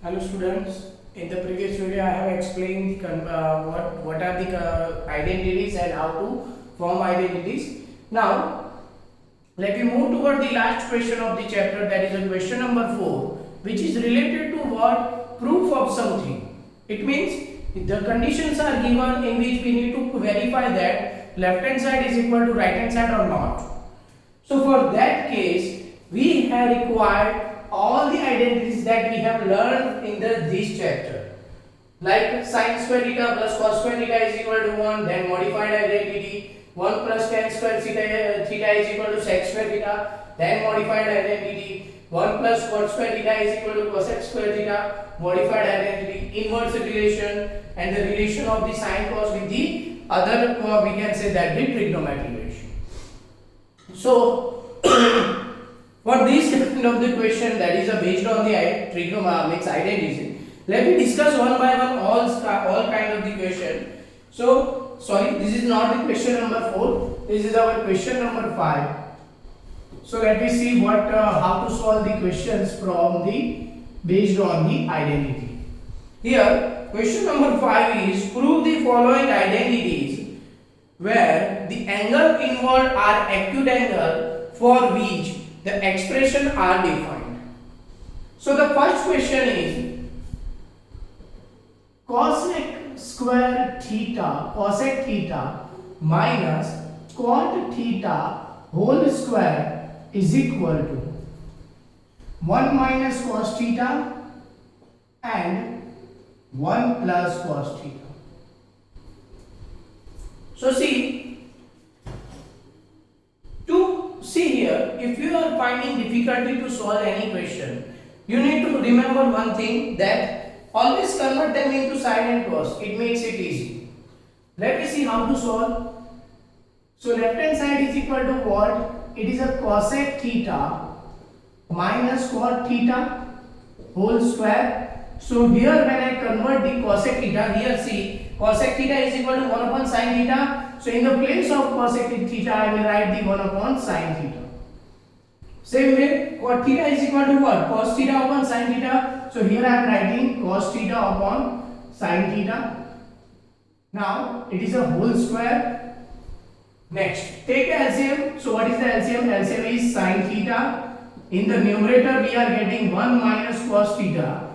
Hello students. In the previous video, I have explained what are the identities and how to form identities. Now, let me move toward the last question of the chapter. That is a question number 4, which is related to what proof of something. It means the conditions are given in which we need to verify that left hand side is equal to right hand side or not. So for that case, we have required all the identities that we have learned in this chapter, like sin square theta plus cos square theta is equal to 1, then modified identity 1 plus tan square theta is equal to sec square theta, then modified identity 1 plus cot square theta is equal to cosec square theta, modified identity inverse relation, and the relation of the sin cos with the other we can say that the trigonometry ratio. So for this kind of the question that is based on the trigonometric identities, let me discuss one by one all kind of the question. So sorry, this is not the question number 4. This is our question number 5. So let me see how to solve the questions from the based on the identity. Here question number 5 is prove the following identities where the angle involved are acute angle for which the expression are defined. So the first question is cosec theta minus cot theta whole square is equal to 1 minus cos theta and 1 plus cos theta. So see here, if you are finding difficulty to solve any question, you need to remember one thing, that always convert them into sin and cos. It makes it easy. Let me see how to solve. So left hand side is equal to what? It is a cosec theta minus cot theta whole square. So here when I convert the cosec theta, here see cosec theta is equal to 1 upon sin theta. So in the place of cosec theta, I will write the 1 upon sin theta. Same way, cot theta is equal to what? Cos theta upon sin theta. So here I am writing cos theta upon sin theta. Now it is a whole square. Next, take LCM. So what is the LCM? LCM is sin theta. In the numerator, we are getting 1 minus cos theta.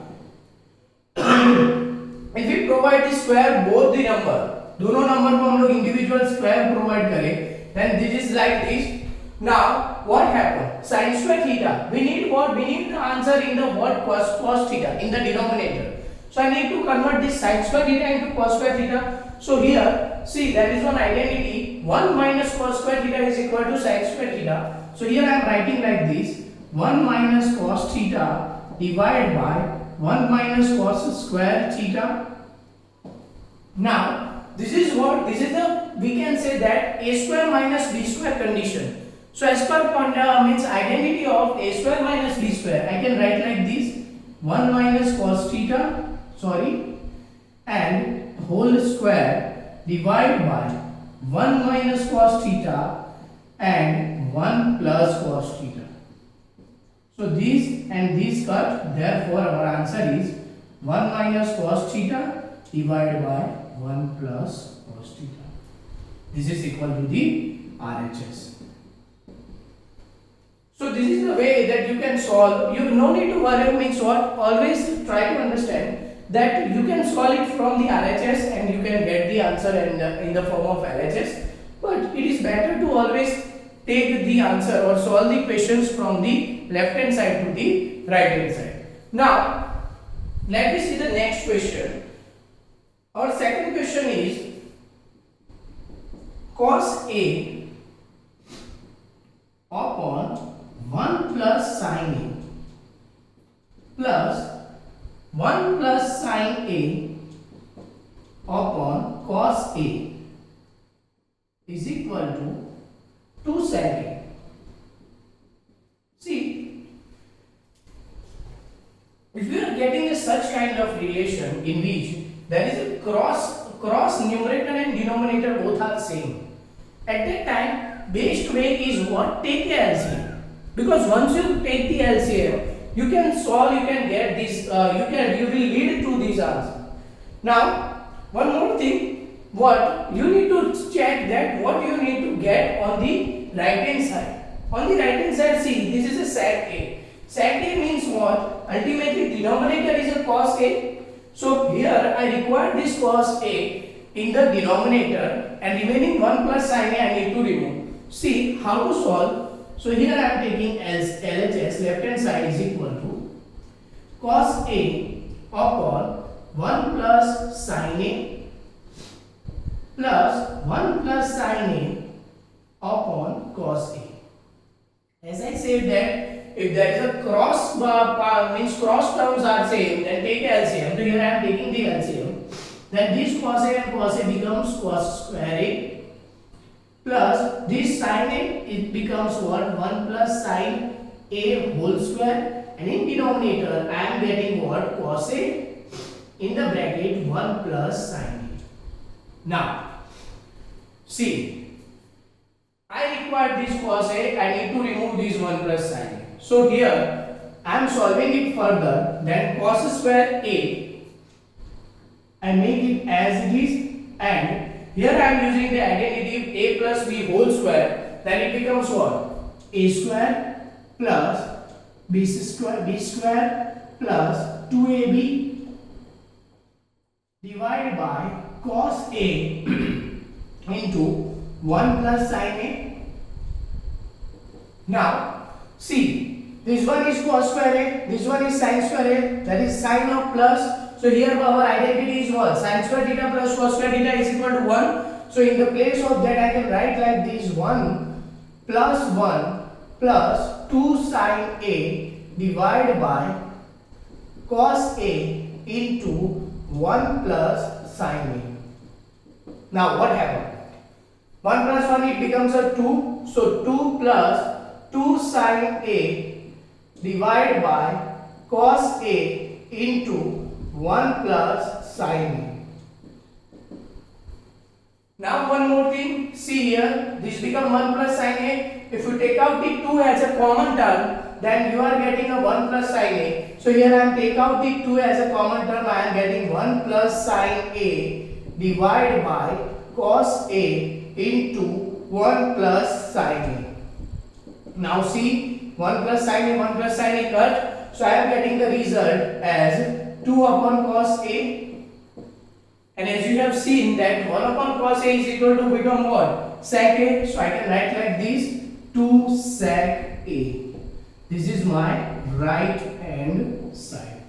If we provide the square both the number, दोनों number को हम लोग individual square provide करें, then this is like this. Now what happened? Sin square theta, we need what? We need the answer in the what? Cos theta in the denominator. So I need to convert this sin square theta into cos square theta. So here see, there is one identity, 1 minus cos square theta is equal to sin square theta. So here I am writing like this, 1 minus cos theta divided by 1 minus cos square theta. Now this is what? This is the, we can say that a square minus b square condition. So as per means identity of a square minus b square, I can write like this, 1 minus cos theta, and whole square divided by 1 minus cos theta and 1 plus cos theta. So these and these cut, therefore our answer is 1 minus cos theta divided by 1 plus cos theta. This is equal to the RHS. So this is the way that you can solve. You no need to worry, means what? Always try to understand that you can solve it from the RHS and you can get the answer in the form of LHS. But it is better to always take the answer or solve the questions from the left hand side to the right hand side. Now let me see the next question. Our second question is cos A upon 1 plus sin A plus 1 plus sin A upon cos A is equal to 2 sec A. See, if we are getting such kind of relation in which there is a cross numerator and denominator both are same, at that time best way is what? Take the LCM, because once you take the LCM, you can solve, you can get this, you will lead to this answer. Now, one more thing, what you need to check that what you need to get on the right hand side. On the right hand side, see, this is a sec A. Sec A means what? Ultimately, denominator is a cos A. So here I require this cos A in the denominator, and remaining 1 plus sin A I need to remove. See how to solve. So here I am taking LHS, left hand side is equal to cos A upon 1 plus sin A plus 1 plus sin A upon cos A. As I said that if there is a cross means cross terms are same, then take LCM. So here I am taking the LCM. Then this cos A and cos A becomes cos square A plus this sin A, it becomes what? 1 plus sin A whole square, and in denominator I am getting what? Cos A in the bracket 1 plus sin A. Now see, I require this cos A, I need to remove this 1 plus sin A. So here I am solving it further. Then cos square A, I make it as it is, and here I am using the identity A plus B whole square. Then it becomes what? A square plus B square plus 2AB divided by cos A into 1 plus sin A. Now see, this one is cos square A, this one is sin square A, that is sin of plus. So here our identity is what? Sin square theta plus cos square theta is equal to 1. So in the place of that I can write like this: 1 plus 2 sin A divided by cos A into 1 plus sin A. Now what happened? 1 plus 1, it becomes a 2. So 2 plus 2 sin A divided by cos A into 1 plus sin A. Now one more thing, see here, this become 1 plus sin A. If you take out the 2 as a common term, then you are getting a 1 plus sin A. So here I am take out the 2 as a common term, I am getting 1 plus sin A divided by cos A into 1 plus sin A. Now see, 1 plus sin A, 1 plus sin A cut. So I am getting the result as 2 upon cos A. And as you have seen that 1 upon cos A is equal to become what? Sec A. So I can write like this: 2 sec A. This is my right hand side.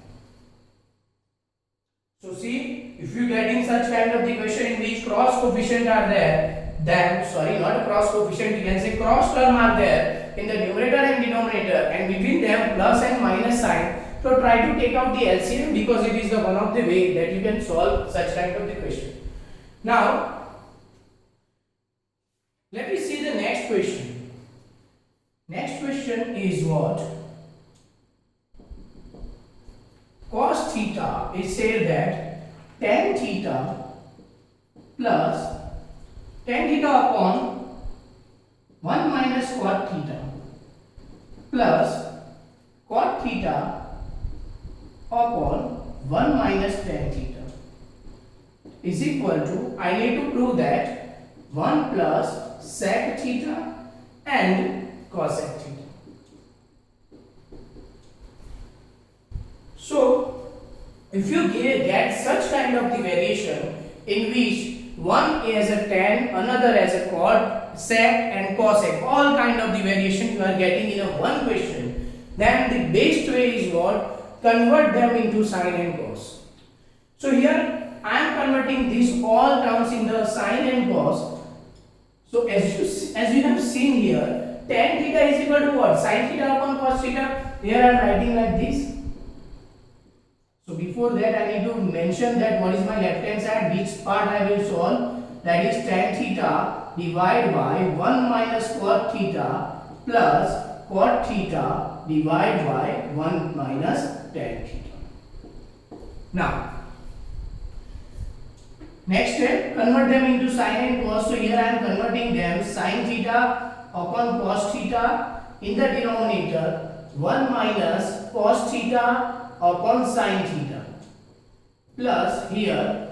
So see, if you getting such kind of the question in which cross coefficient are there, then not a cross coefficient, you can say cross term are there in the numerator and denominator, and between them plus and minus sign. So try to take out the LCM, because it is the one of the way that you can solve such kind of the question. Now let me see the next question. Next question is what? Cos theta is said that tan theta plus tan theta upon 1 minus cot theta plus cot theta upon 1 minus tan theta is equal to, I need to prove that 1 plus sec theta and cosec theta. So if you get such kind of the variation in which one is a tan, another as a cot, sec and cosec, all kind of the variation you are getting in a one question, then the best way is what? Convert them into sine and cos. So here I am converting these all terms in the sine and cos. So as you have seen here, tan theta is equal to what? Sine theta upon cos theta. Here I am writing like this. So before that I need to mention that what is my left hand side, which part I will solve, that is tan theta divided by 1 minus cot theta plus cot theta divided by 1 minus tan theta. Now next step, convert them into sine and cos. So here I am converting them sine theta upon cos theta in the denominator 1 minus cos theta upon sin theta plus here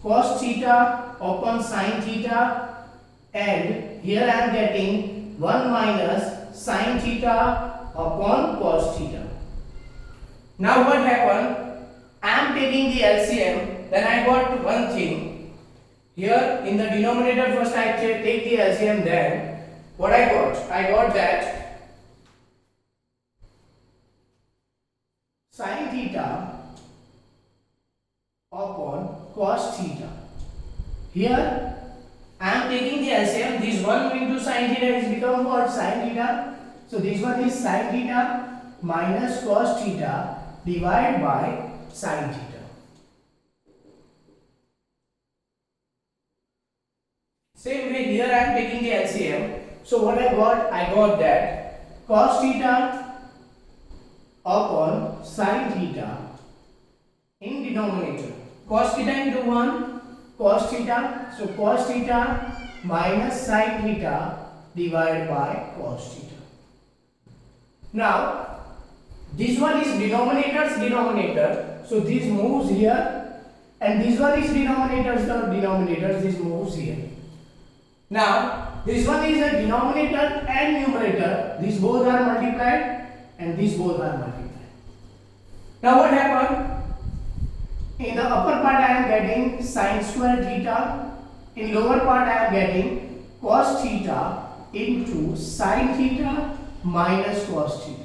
cos theta upon sin theta, and here I am getting 1 minus sin theta upon cos theta. Now what happened? I am taking the LCM, then I got one thing. Here in the denominator first I take the LCM, then what I got? I got that sin theta upon cos theta. Here I am taking the LCM. This 1 into sin theta is become what? Sin theta. So this one is sin theta minus cos theta divided by sin theta. Same way here I am taking the LCM. So what I got? I got that cos theta upon sin theta in denominator. Cos theta into 1, cos theta. So cos theta minus sin theta divided by cos theta. Now this one is denominator's denominator. So this moves here, and this one is denominator's denominator. This moves here. Now this one is a denominator and numerator. These both are multiplied, and these both are multiplied. Now what happened? In the upper part I am getting sin square theta. In lower part I am getting cos theta into sin theta minus cos theta.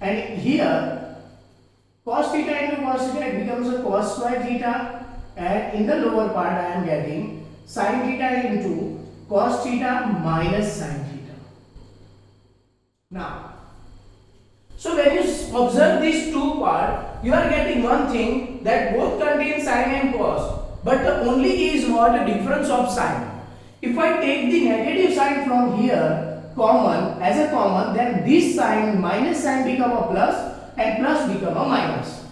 And here cos theta into cos theta, it becomes a cos square theta, and in the lower part I am getting sin theta into cos theta minus sin theta. Now, so when you observe these two parts, you are getting one thing, that both contain sin and cos, but the only is what? A difference of sign. If I take the negative sign from here common, as a common, then this sign minus sign become a plus and plus become a minus.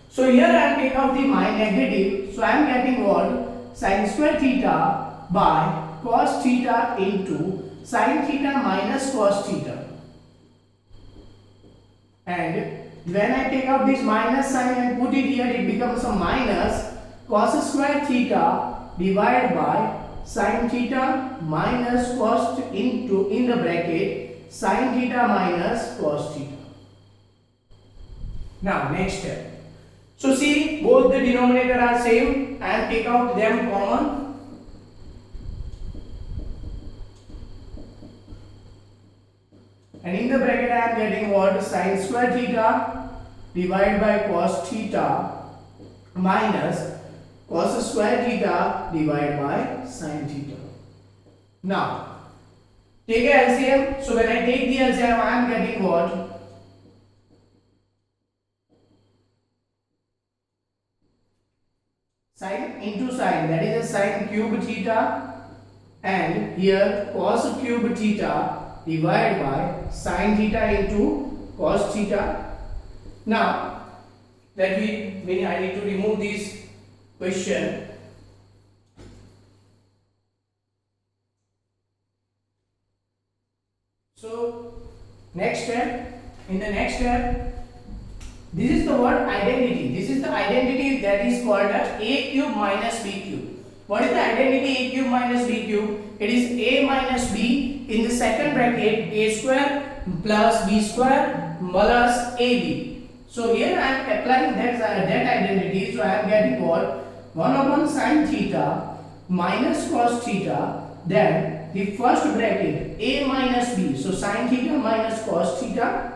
So here I am taking out the negative, so I am getting what? Sin square theta by cos theta into sin theta minus cos theta. And when I take out this minus sign and put it here, it becomes a minus cos square theta divided by sin theta minus cos into in the bracket sin theta minus cos theta. Now next step. So see, both the denominator are same and take out them common. And in the bracket I am getting what? Sin square theta divided by cos theta minus cos square theta divided by sin theta. Now take a LCM. So when I take the LCM, I am getting what? Sin into sin, that is a sin cube theta, and here cos cube theta divided by sin theta into cos theta. Now I need to remove this question. So next step, in the next step, this is the word identity. This is the identity that is called a cube minus b cube. What is the identity a cube minus b cube? It is a minus b in the second bracket, a square plus b square plus ab. So here I am applying that identity. So I am getting what? 1 upon sin theta minus cos theta, then the first bracket a minus b, so sin theta minus cos theta.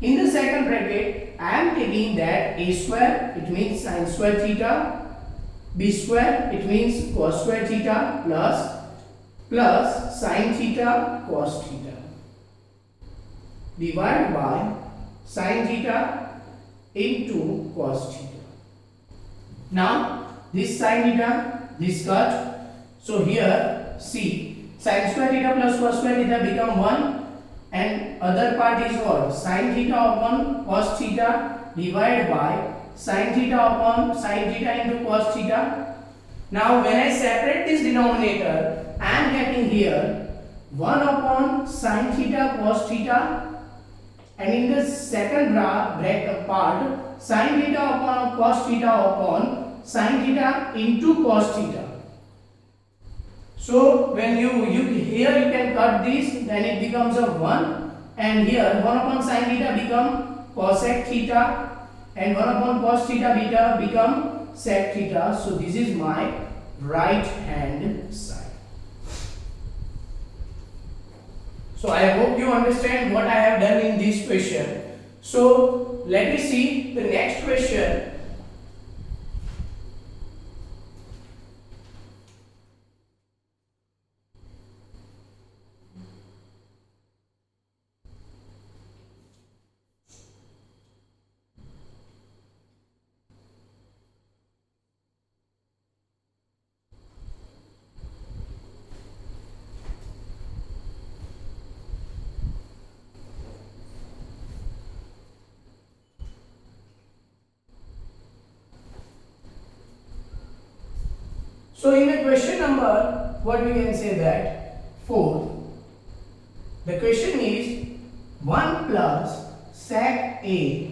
In the second bracket I am taking that a square, it means sin square theta, b square, it means cos square theta, plus sin theta cos theta divided by sin theta into cos theta. Now this sin theta, this cut. So here see, sin square theta plus cos square theta become 1, and other part is what? Sin theta upon cos theta divided by sin theta upon sin theta into cos theta. Now when I separate this denominator, I am getting here 1 upon sin theta cos theta and in the second bracket part sin theta upon cos theta upon sin theta into cos theta. So when you here you can cut this, then it becomes a 1, and here 1 upon sin theta become cosec theta, and 1 upon cos theta beta become sec theta. So this is my right hand side. So I hope you understand what I have done in this question. So let me see the next question. So in the question number, what we can say that 4, the question is 1 plus sec A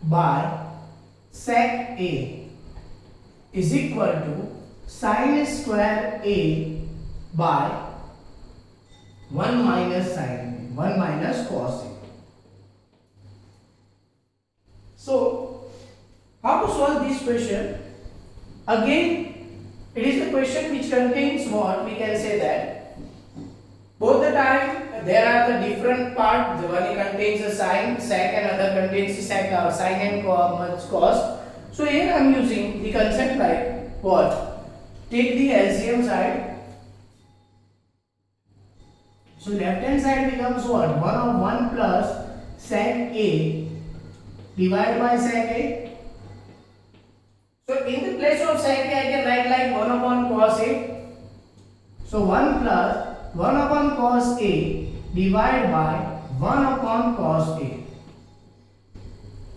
by sec A is equal to sin square A by 1 minus sin A, 1 minus cos A. So how to solve this question? Again, it is the question which contains what we can say that both the time there are the different part. The one contains a sine, sec, and other contains sec, sine and cos. So here I am using the concept like what? Take the LCM side. So left hand side becomes what? 1 of 1 plus sec A divided by sec A. So in the place of sec A, I can write like 1 upon cos A. So 1 plus 1 upon cos A divided by 1 upon cos A.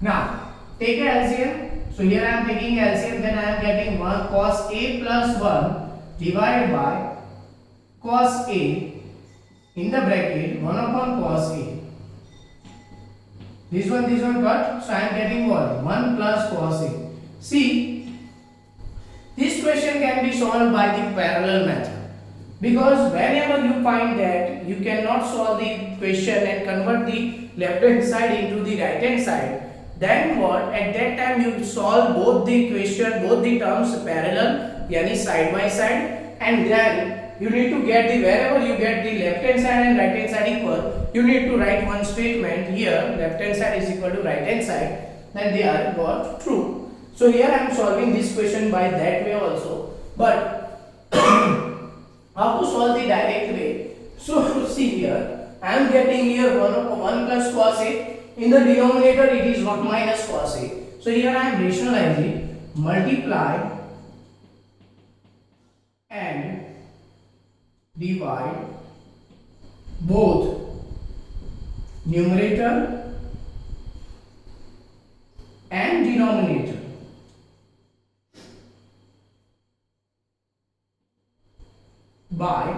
Now take a LCM. So here I am taking LCM, then I am getting 1 cos A plus 1 divided by cos A in the bracket 1 upon cos A. This one cut. So I am getting what? 1 plus cos A. See, this question can be solved by the parallel method, because whenever you find that you cannot solve the question and convert the left hand side into the right hand side, then what? At that time you solve both the question, both the terms parallel, yani side by side, and then you need to get the, wherever you get the left hand side and right hand side equal, you need to write one statement here, left hand side is equal to right hand side, then they are got true. So here I am solving this question by that way also, but how to solve the direct way? So see here, I am getting here 1 plus cos A, in the denominator it is 1 minus cos A. So here I am rationalizing, multiply and divide both numerator and denominator by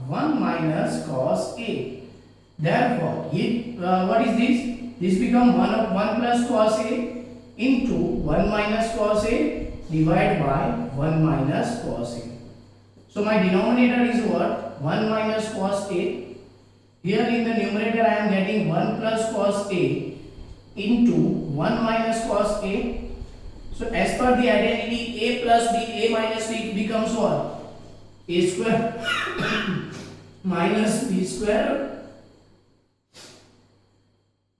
1 minus cos A. Therefore, what is this? This become 1 plus cos A into 1 minus cos A divided by 1 minus cos A. So my denominator is what? 1 minus cos A. Here in the numerator I am getting 1 plus cos A into 1 minus cos A. So as per the identity, A plus B, A minus B becomes what? A square minus B square,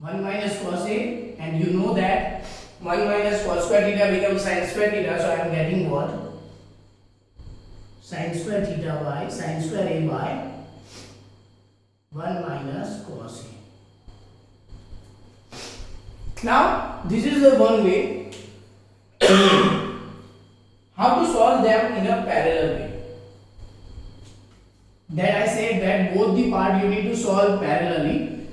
1 minus cos A, and you know that 1 minus cos square theta becomes sin square theta, so I am getting what? Sin square theta by sin square A by 1 minus cos A. Now this is the one way how to solve them in a parallel way. Then I said that both the part you need to solve parallelly.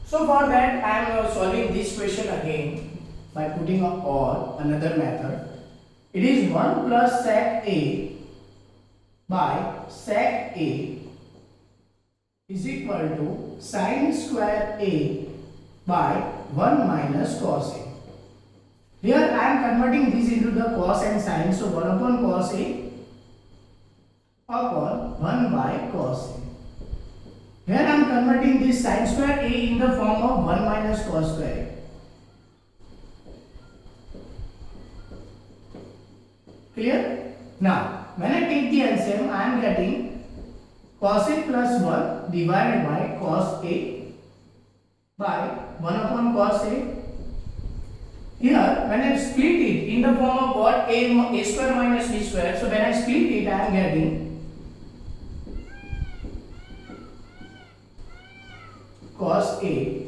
So for that I am solving this question again by putting up or another method. It is 1 plus sec A by sec A is equal to sin square A by 1 minus cos A. Here I am converting this into the cos and sin, so 1 upon cos A upon 1 by cos A. Here I am converting this sin square A in the form of 1 minus cos square A. Clear? Now, when I take the LCM, I am getting cos A plus 1 divided by cos A by 1 upon cos A. Here, when I split it in the form of what? A square minus B square. So, when I split it, I am getting cos A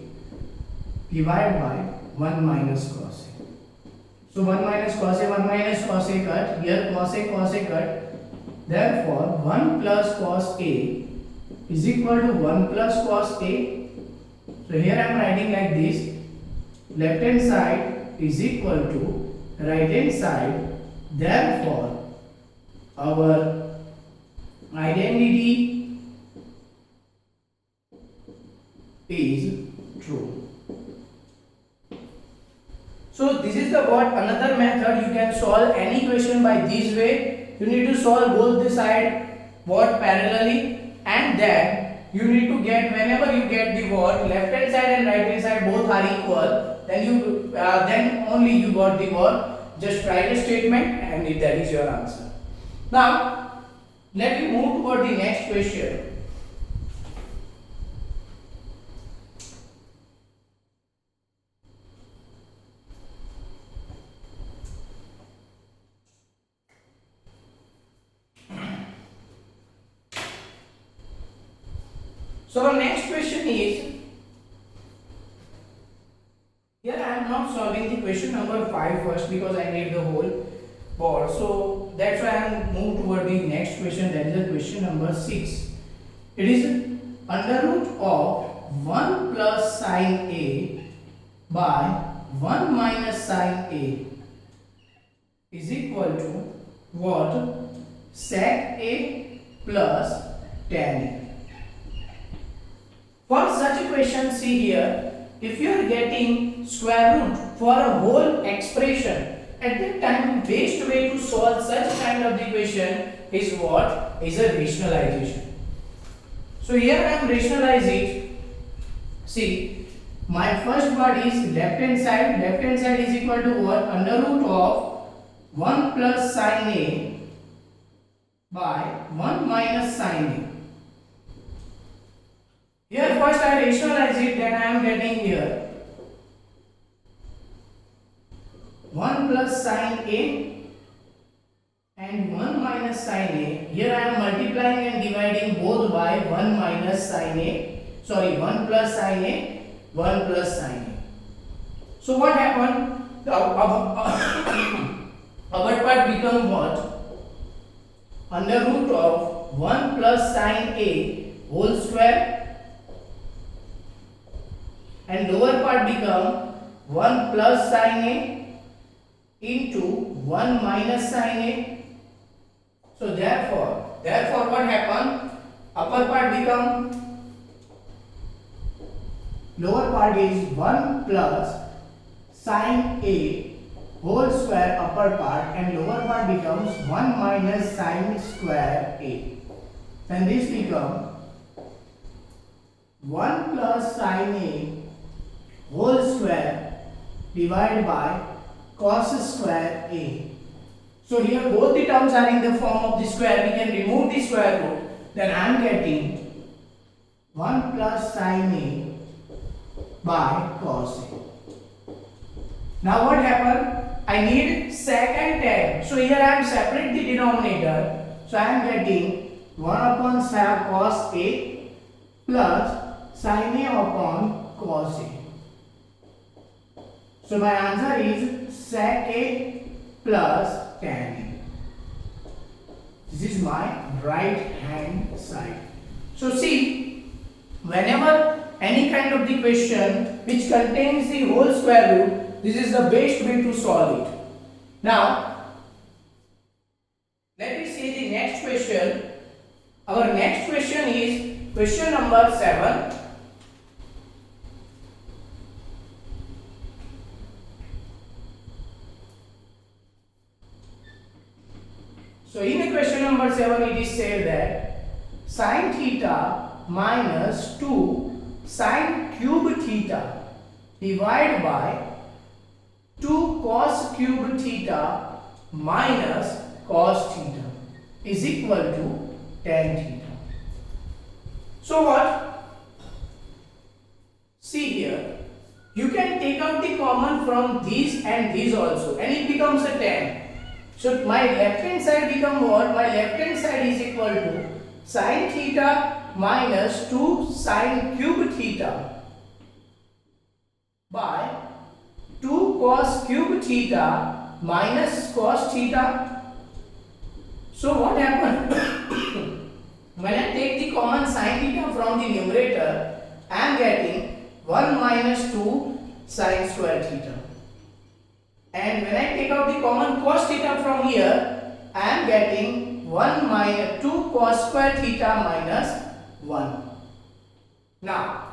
divided by 1 minus cos A. So 1 minus cos A, 1 minus cos A cut. Here cos A cut. Therefore 1 plus cos A is equal to 1 plus cos A. So here I am writing like this. Left hand side is equal to right hand side. Therefore our identity is true. So this is the what another method you can solve any question by this way. You need to solve both the side what parallelly, and then you need to get, whenever you get the what left hand side and right hand side both are equal, then only you got the what, just write a statement and that is your answer. Now let me move toward the next question. So our next question is, here I am not solving the question number 5 first because I need the whole board. So that's why I am moved toward the next question, that is the question number 6. It is under root of 1 plus sin A by 1 minus sin A is equal to what? Sec A plus tan A. For such a question, see here, if you are getting square root for a whole expression, at that time best way to solve such kind of the question is what? Is a rationalization. So here I am rationalizing. See, my first word is left hand side. Left hand side is equal to what? Under root of 1 plus sin A by 1 minus sin A. Here first I rationalize it, then I am getting here 1 plus sin A and 1 minus sin A. Here I am multiplying and dividing both by 1 minus sin A. Sorry, 1 plus sin A, 1 plus sin A. So what happened? The upper part become what? Under root of 1 plus sin A whole square, and lower part become 1 plus sin A into 1 minus sin A. So therefore what happened? Upper part become, lower part is 1 plus sin A whole square upper part, and lower part becomes 1 minus sin square A. Then this become 1 plus sin A whole square divided by cos square A. So here both the terms are in the form of the square. We can remove the square root. Then I am getting 1 plus sin A by cos A. Now what happened? I need sec and tan. So here I am separate the denominator. So I am getting 1 upon cos A plus sin A upon cos A. So my answer is sec A plus tan A. This is my right hand side. So see, whenever any kind of the question which contains the whole square root, this is the best way to solve it. Now, let me see the next question. Our next question is question number 7. So in the question number 7 it is said that sin theta minus 2 sin cube theta divided by 2 cos cube theta minus cos theta is equal to tan theta. So what? See here, you can take out the common from these and these also, and it becomes a tan. So my left hand side become what? My left hand side is equal to sin theta minus 2 sin cube theta by 2 cos cube theta minus cos theta. So what happened? When I take the common sin theta from the numerator, I am getting 1 minus 2 sin square theta. And when I take out the common cos theta from here, I am getting 1 minus 2 cos square theta minus 1. Now,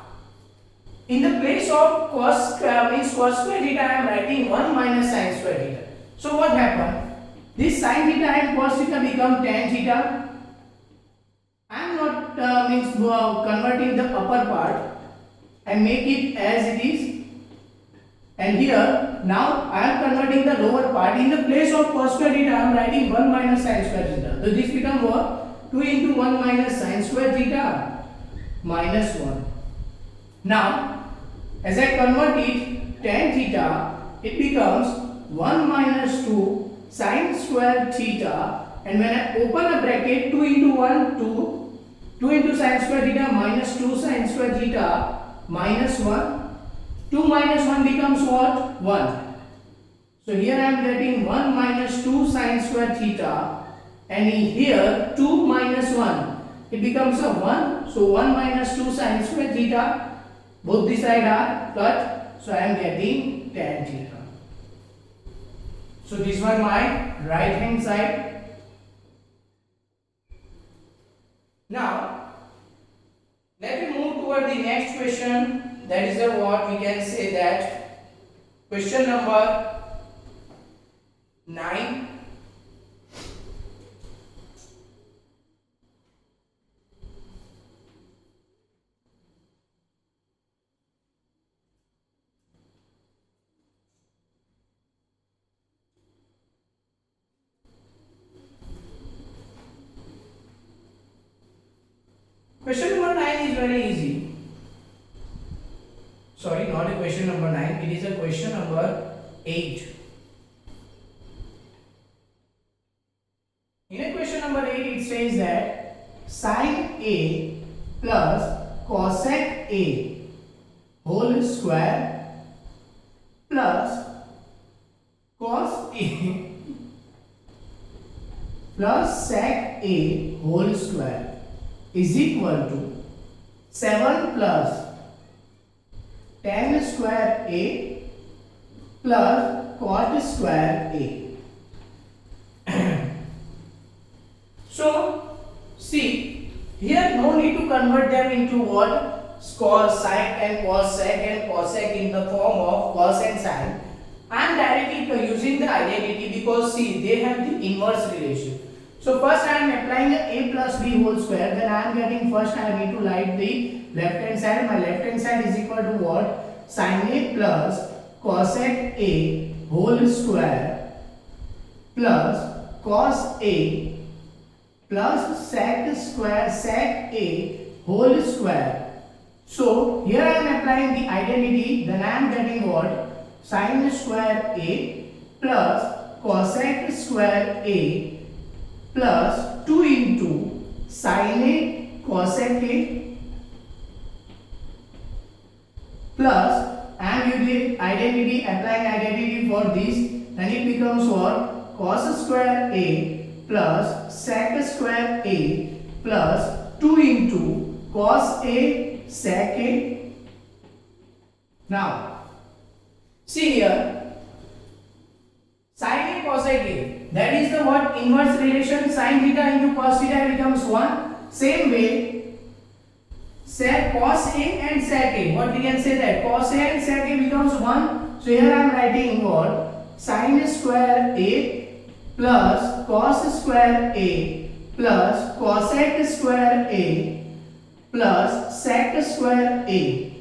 in the place of cos square theta, I am writing 1 minus sin square theta. So what happened? This sin theta and cos theta become tan theta. I am not converting the upper part and make it as it is. And here now I am converting the lower part. In the place of cos square theta, I am writing 1 minus sin square theta. So this becomes what? 2 into 1 minus sin square theta minus 1. Now, as I convert it tan theta, it becomes 1 minus 2 sin square theta, and when I open a bracket, 2 into 1, 2, 2 into sin square theta minus 2 sin square theta minus 1. 2 minus 1 becomes what? 1. So here I am getting 1 minus 2 sin square theta, and in here 2 minus 1, it becomes a 1. So 1 minus 2 sin square theta, both the sides are cut, so I am getting tan theta. So this was my right hand side. Now let me move toward the next question. That is what we can say that question number 9. Question number 9 is very easy. Sorry, not a question number 9, it is a question number 8. In a question number 8, it says that sin A plus cosec A whole square plus cos A plus sec A whole square is equal to 7 plus tan square A plus cot square A. So see, here no need to convert them into what? Cos, sine and cosec in the form of cos and sine. I am directly using the identity because see, they have the inverse relation. So first I am applying a plus b whole square, then I am getting, first I need to write the left hand side. My left hand side is equal to what? Sin A plus cosec A whole square plus cos A plus sec square sec A whole square. So here I am applying the identity, then I am getting what? Sin square A plus cosec square A plus 2 into sin A cosec A plus, I am using identity, applying identity for this, then it becomes what? Cos square A plus sec square A plus 2 into cos A sec A. Now see here, sin A cosec A, that is the what? Inverse relation. Sin theta into cos theta becomes 1, same way, sec cos A and sec A. What we can say that cos A and sec A becomes 1. So here I am writing what? Sin square A plus cos square A plus cosec square A plus sec square A.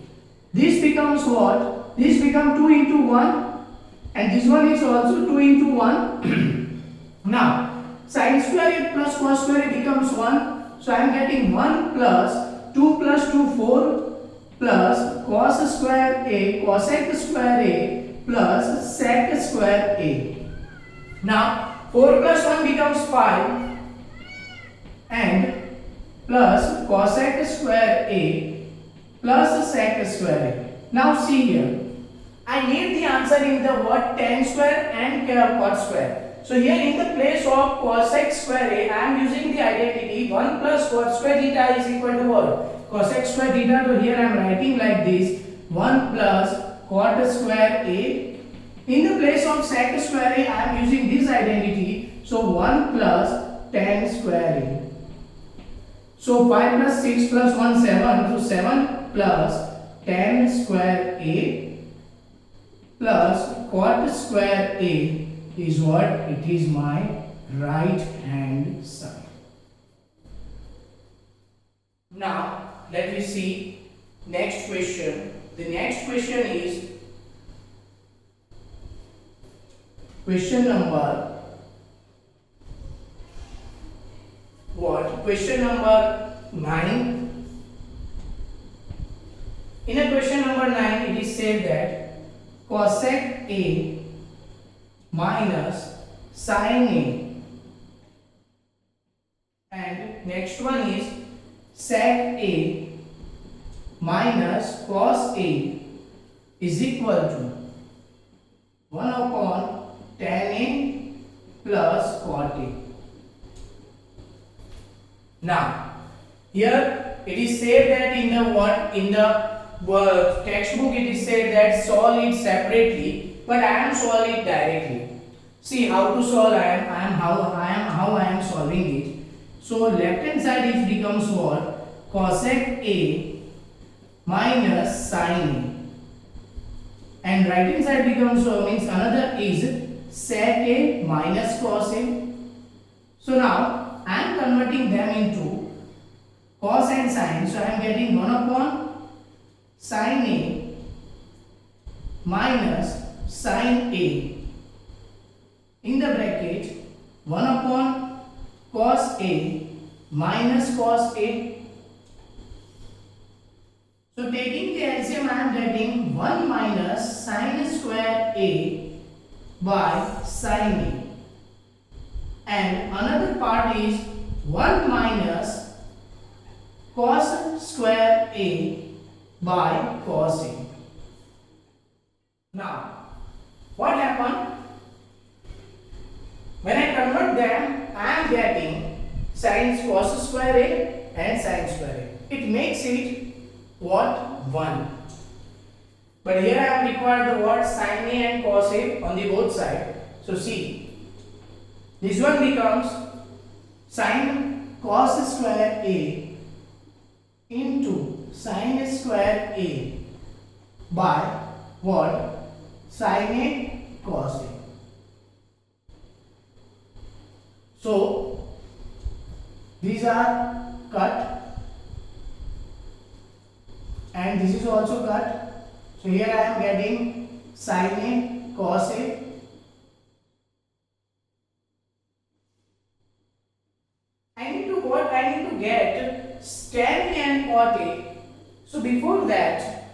This becomes what? This becomes 2 into 1 and this one is also 2 into 1. Now, sin square A plus cos square A becomes 1. So I am getting 1 plus 2 plus 2 4 plus cos square A cosec square A plus sec square A. Now, 4 plus 1 becomes 5 and plus cosec square A plus sec square A. Now see here, I need the answer in the word tan square and cot square. So here in the place of cosec square A, I am using the identity 1 plus cot square theta is equal to what? Cosec square theta. So here I am writing like this, 1 plus cot square A. In the place of sec square A, I am using this identity. So 1 plus tan square A. So 5 plus 6 plus 1 7. So 7 plus tan square A plus cot square A is what? It is my right hand side. Now let me see next question. The next question is question number what? Question number 9. In a question number 9, it is said that cosec A minus sin A, and next one is sec A minus cos A is equal to 1 upon tan A plus cot A. Now, here it is said that in the what? In the textbook it is said that solve it separately, but I am solving it directly. See how to solve how I am solving it. So left hand side it becomes what? Cosec A minus sin A, and right hand side becomes means another is sec A minus cos A. So now I am converting them into cos and sin. So I am getting 1 upon sin A minus sin A in the bracket 1 upon cos A minus cos A. So taking the LCM, I am getting 1 minus sin square A by sin A, and another part is 1 minus cos square A by cos A. Now, what happened? When I convert them, I am getting sin cos square A and sin square A. It makes it what? 1. But here I am required the word sin A and cos A on the both sides. So see, this one becomes sin cos square A into sin square A by what? Sin A cos A. So these are cut and this is also cut. So here I am getting sin A cos A I need to what? I need to get tan A and cot A. So before that,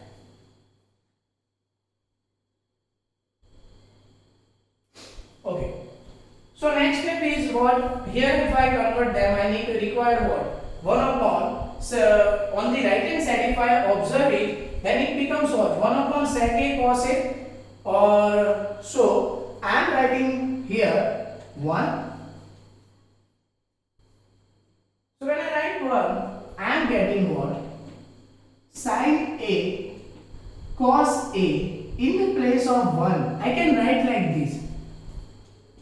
okay. So next step is what? Here if I convert them, I need to require what? 1 upon, so on the right hand side if I observe it, then it becomes what? 1 upon sec A cos A, or so I am writing here 1. So when I write 1, I am getting what? Sin A cos A in the place of 1. I can write like this.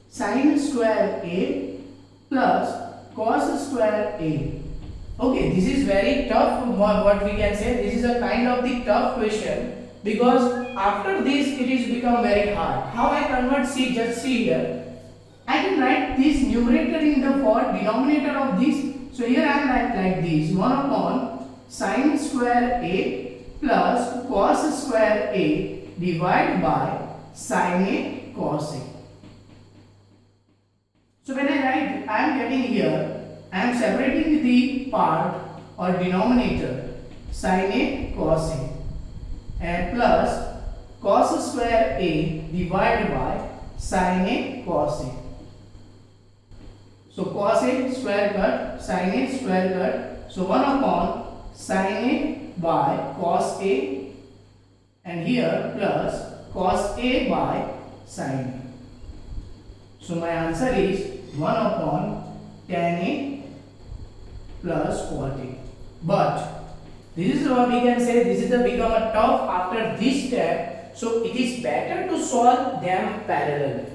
Sin square A plus cos square A Okay, this is very tough. What we can say, this is a kind of the tough question, because after this it is become very hard. How I convert? See, just see here. I can write this numerator in the what denominator of this. So here I am write like this: 1 upon sin square a plus cos square a divided by sin a cos a. So when I write, I am getting here, I am separating the part or denominator sin a cos a and plus cos square a divided by sin a cos a. So cos a square cut, sin a square cut. So 1 upon sin a by cos a, and here plus cos a by sin a. So my answer is 1 upon tan a plus cot a. But this is what we can say, this is the become a tough after this step. So it is better to solve them parallel.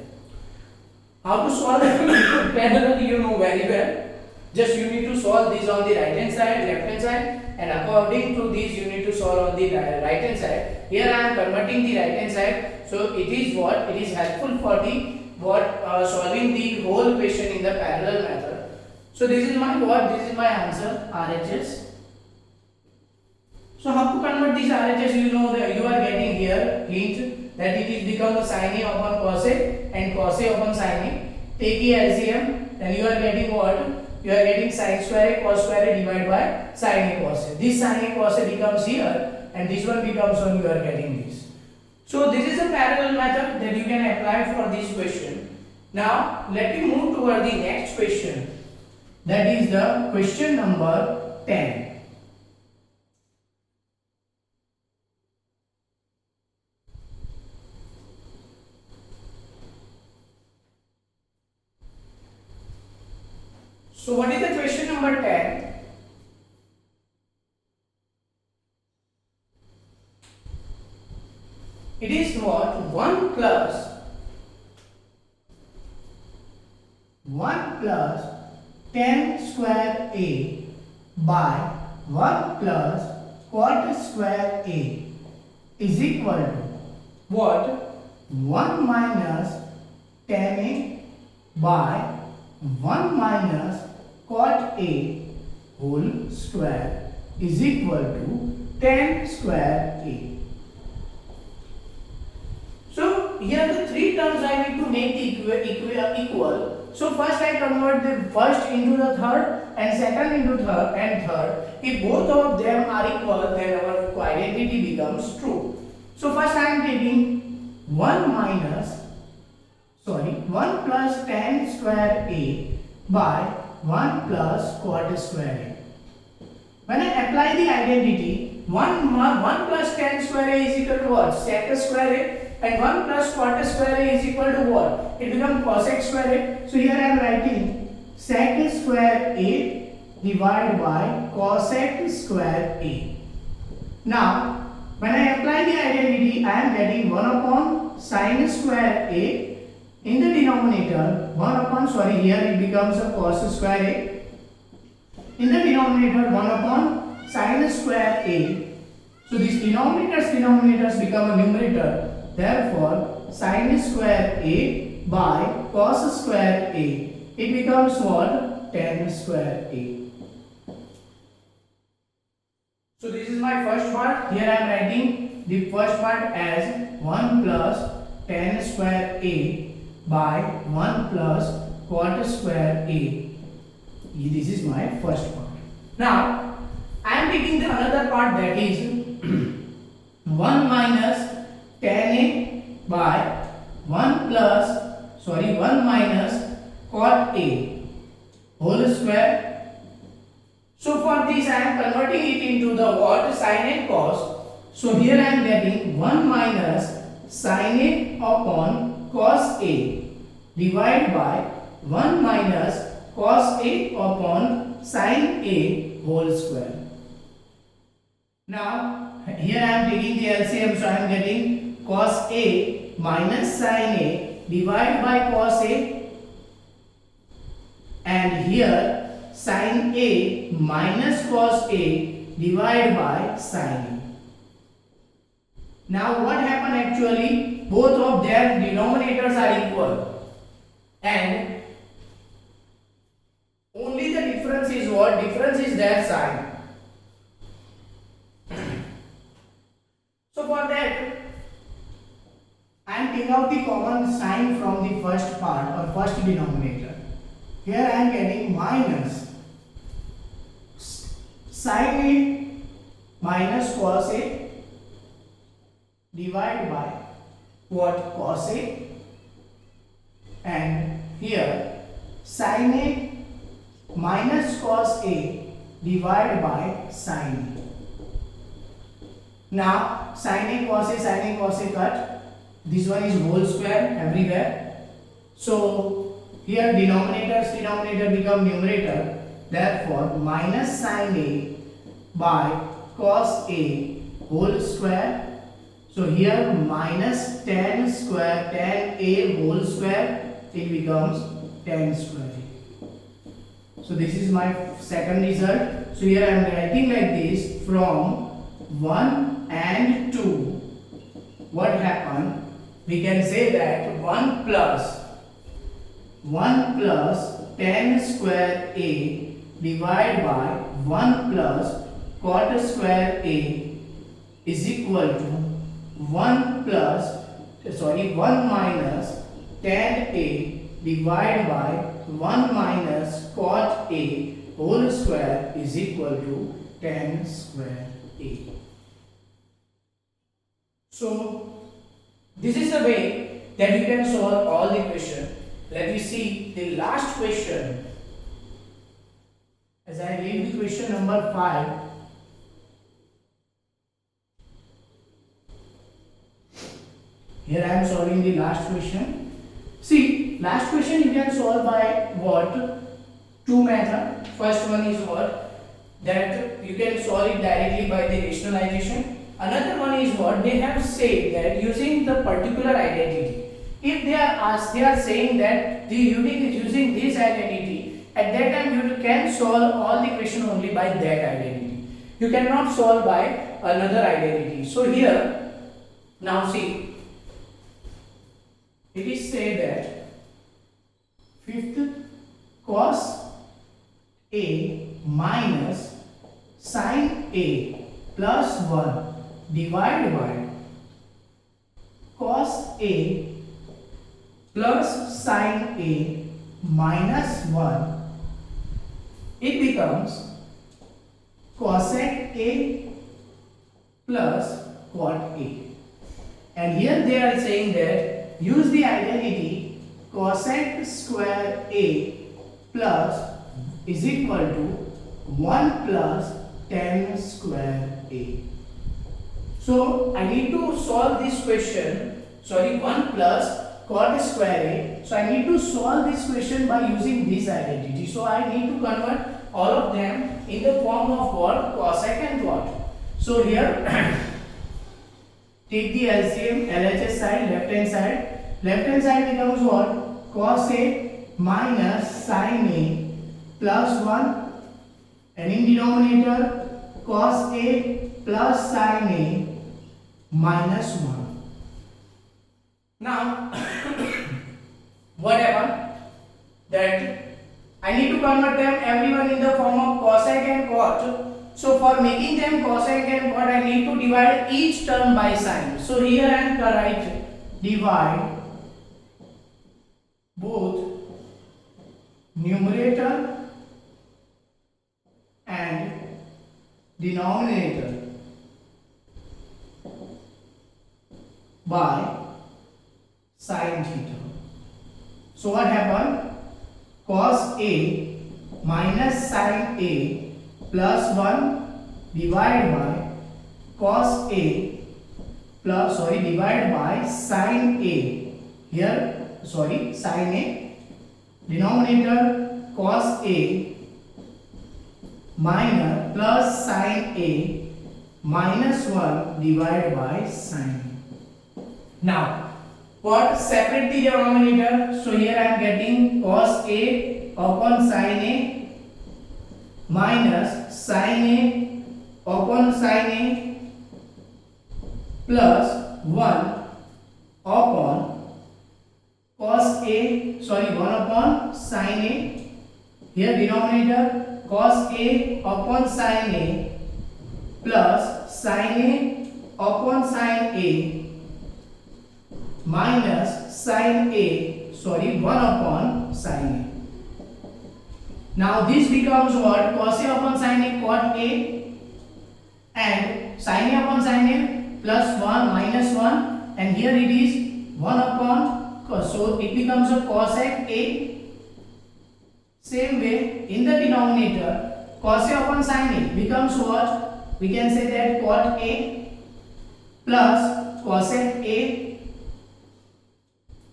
How to solve them parallel, you know very well. Just you need to solve this on the right hand side, left hand side, and according to this you need to solve on the right hand side. Here I am converting the right hand side. So it is what? It is helpful for the solving the whole question in the parallel method. So this is my what? This is my answer, RHS. So how to convert this RHS? You know that you are getting here hint that it is become a sin a upon cos a and cos a upon sin a. Take the LCM, then you are getting what? You are getting sin square a cos square a divided by sin a cos a. This sin a cos a becomes here, and this one becomes when you are getting this. So this is a parallel method that you can apply for this question. Now let me move toward the next question. That is the question number 10. So what is the question number 10? It is what? 1 plus 10 square a by 1 plus cot square a is equal to what? 1 minus 10 a by 1 minus cot a whole square is equal to 10 square a. So here the three terms I need to make equal. So first I convert the first into the third and second into third and third. If both of them are equal, then our identity becomes true. So first I am taking 1 plus 10 square a by 1 plus cot square a. When I apply the identity, 1 plus 10 square a is equal to what? Sec square a. And 1 plus cot square a is equal to what? It becomes cosec square a. So here I am writing sec square a divided by cosec square a. Now, when I apply the identity, I am getting 1 upon sin square a in the denominator. Here it becomes a cos square a. In the denominator, 1 upon sin square a. So these denominators become a numerator. Therefore, sin square a by cos square a, it becomes what? 10 square a. So this is my first part. Here I am writing the first part as 1 plus 10 square a by 1 plus cot square a. This is my first part. Now, I am taking the another part, that is 1 minus 10a by 1 minus cot a whole square. So for this I am converting it into the what? Sin and cos. So here I am getting 1 minus sin a upon cos a divided by 1 minus cos a upon sin a whole square. Now here I am taking the LCM, so I am getting cos a minus sin a divided by cos a, and here sin A minus cos A divided by sin A. Now what happened actually? Both of their denominators are equal and only the difference is what? Difference is their sign. So for that, I am taking out the common sign from the first part or first denominator. Here I am getting minus sin A minus cos A divided by what? Cos A, and here sin A minus cos A divided by sin A. Now sin A cos A cut. This one is whole square everywhere. So here denominator become numerator. Therefore minus sin A by cos A whole square. So here minus tan square, tan A whole square, it becomes tan square A. So this is my second result. So here I am writing like this from 1 and 2. What happened? We can say that 1 plus tan square A divided by 1 plus cot square A is equal to 1 minus tan A divided by 1 minus cot A whole square is equal to tan square A. So this is the way that you can solve all the question. Let me see the last question. As I read the question number 5. Here I am solving the last question. See, last question you can solve by what? Two methods. First one is what? That you can solve it directly by the rationalization. Another one is what? They have said that using the particular identity. If they are asked, they are saying that the unique is using this identity, at that time you can solve all the question only by that identity. You cannot solve by another identity. So here, now see, it is said that fifth cos A minus sin A plus 1 divided by cos A plus sin A minus 1, it becomes cosec A plus cot A. And here they are saying that use the identity cosec square A plus is equal to 1 plus tan square A. So I need to solve this question, 1 plus cot square A. So I need to solve this question by using this identity. So I need to convert all of them in the form of what? Cosec and cot. So here take the LCM, LHS side, left hand side. Left hand side becomes what? Cos A minus sin A plus 1, and in denominator cos A plus sin A minus 1. Now what happened? That I need to convert them everyone in the form of cosec and cot. So for making them cosec and cot, I need to divide each term by sign. So here I am write divide both numerator and denominator by sin theta. So what happened? Cos A minus sin A plus 1 divided by cos A plus divided by sin A. Here sin A, denominator cos A minus plus sin A minus 1 divided by sin A. Now what? Separate the denominator. So here I am getting cos A upon sin A minus sin A upon sin A plus 1 upon cos A, 1 upon sin A. Here denominator cos A upon sin A plus sin A upon sin A minus sin A, 1 upon sin A. Now this becomes what? Cos A upon sin A cot A, and sin A upon sin A plus 1 minus 1, and here it is 1 upon cos, so it becomes a cosec A. Same way in the denominator cos A upon sin A becomes what? We can say that cot A plus cosec A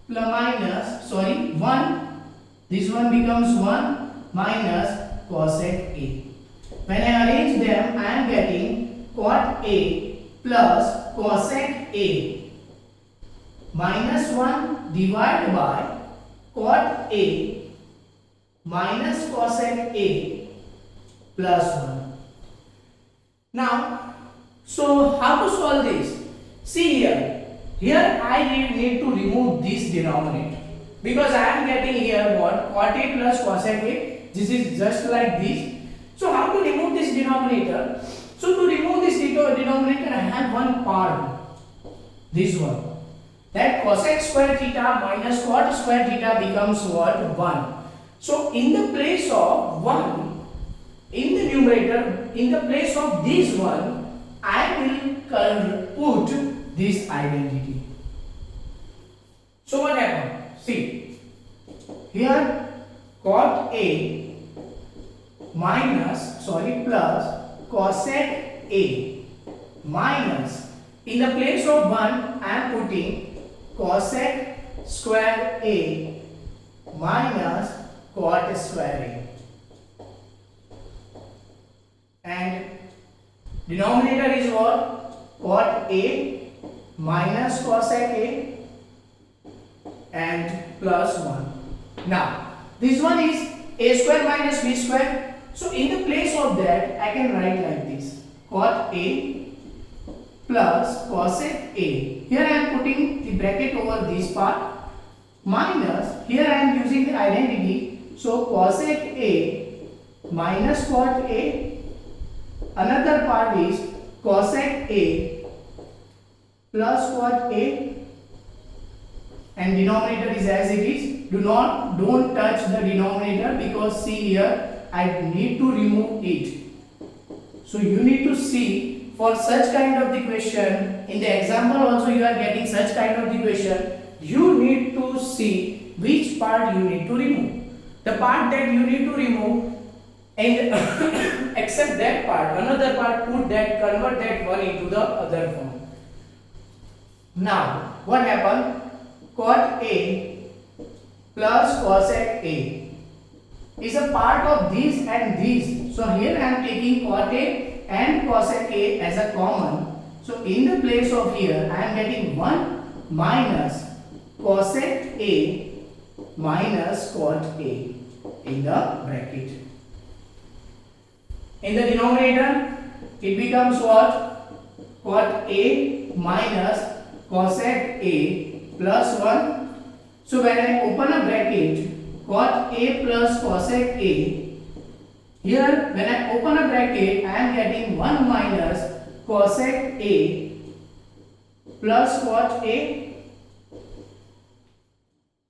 plus minus 1, this one becomes 1 minus cosec A. When I arrange them, I am getting cot A plus cosec A minus 1 divided by cot A minus cosec A plus 1. Now, so how to solve this? See here I need to remove this denominator, because I am getting here what? Cot A plus cosec A. This is just like this. So how to remove this denominator? So to remove this denominator, I have one part, this one, that cosec square theta minus cot square theta becomes what? 1. So in the place of 1, in the numerator, in the place of this one, I will put this identity. So what happened? See, here cot A minus, plus cosec A minus, in the place of 1, I am putting cosec square A minus cot square A, and denominator is what? Cot A minus cosec A and plus 1. Now this one is A square minus B square. So in the place of that, I can write like this: cot A plus cosec A. Here I am putting the bracket over this part, minus, here I am using the identity. So cosec A minus cot A. Another part is cosec A plus cot A, and denominator is as it is. Don't touch the denominator, because see here I need to remove it. So you need to see, for such kind of the question, in the example also you are getting such kind of the question, you need to see which part you need to remove. The part that you need to remove, and except that part, another part, convert that one into the other form. Now what happened? Cot A plus cosec A is a part of these and these. So here I am taking cot A and cosec A as a common. So in the place of here I am getting 1 minus cosec A minus cot A in the bracket. In the denominator it becomes what? Cot A minus cosec A plus 1. So when I open a bracket, cot A plus cosec A, here when I open a bracket, I am getting 1 minus cosec A plus cot A.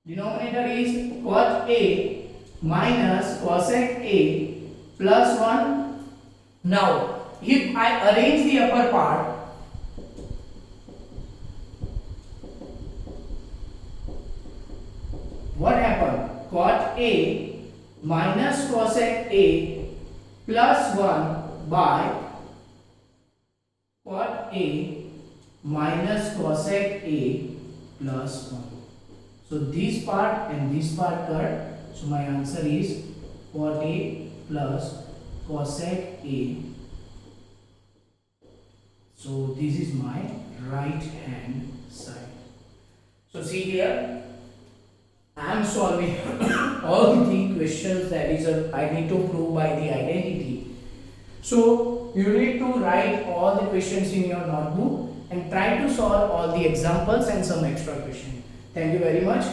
Denominator is cot A minus cosec A plus 1. Now, if I arrange the upper part, what happened? Cot A minus cosec A plus 1 by cot A minus cosec A plus 1. So this part and this part cut. So my answer is cot A plus cosec A. So this is my right hand side. So see here, I am solving all the questions that is I need to prove by the identity. So you need to write all the questions in your notebook and try to solve all the examples and some extra questions. Thank you very much.